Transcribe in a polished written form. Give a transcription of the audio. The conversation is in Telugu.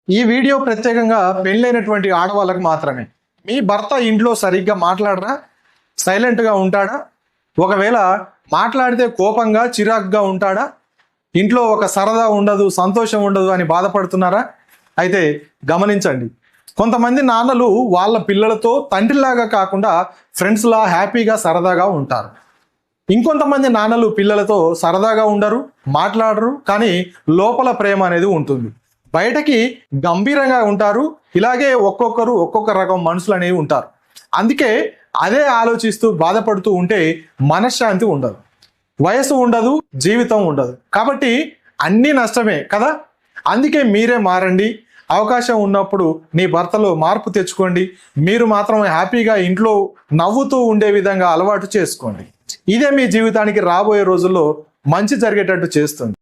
ఈ వీడియో ప్రత్యేకంగా పెళ్ళైనటువంటి ఆడవాళ్ళకు మాత్రమే. మీ భర్త ఇంట్లో సరిగ్గా మాట్లాడరా? సైలెంట్గా ఉంటాడా? ఒకవేళ మాట్లాడితే కోపంగా చిరాకుగా ఉంటాడా? ఇంట్లో ఒక సరదా ఉండదు, సంతోషం ఉండదు అని బాధపడుతున్నారా? అయితే గమనించండి, కొంతమంది నాన్నలు వాళ్ళ పిల్లలతో తండ్రిలాగా కాకుండా ఫ్రెండ్స్లా హ్యాపీగా సరదాగా ఉంటారు. ఇంకొంతమంది నాన్నలు పిల్లలతో సరదాగా ఉండరు, మాట్లాడరు, కానీ లోపల ప్రేమ అనేది ఉంటుంది. బయటకి గంభీరంగా ఉంటారు. ఇలాగే ఒక్కొక్కరు ఒక్కొక్క రకం మనుషులు అనేవి ఉంటారు. అందుకే అదే ఆలోచిస్తూ బాధపడుతూ ఉంటే మనశ్శాంతి ఉండదు, వయసు ఉండదు, జీవితం ఉండదు. కాబట్టి అన్నీ నష్టమే కదా. అందుకే మీరే మారండి. అవకాశం ఉన్నప్పుడు నీ భర్తలో మార్పు తెచ్చుకోండి. మీరు మాత్రం హ్యాపీగా ఇంట్లో నవ్వుతూ ఉండే విధంగా అలవాటు చేసుకోండి. ఇదే మీ జీవితానికి రాబోయే రోజుల్లో మంచి జరిగేటట్టు చేస్తుంది.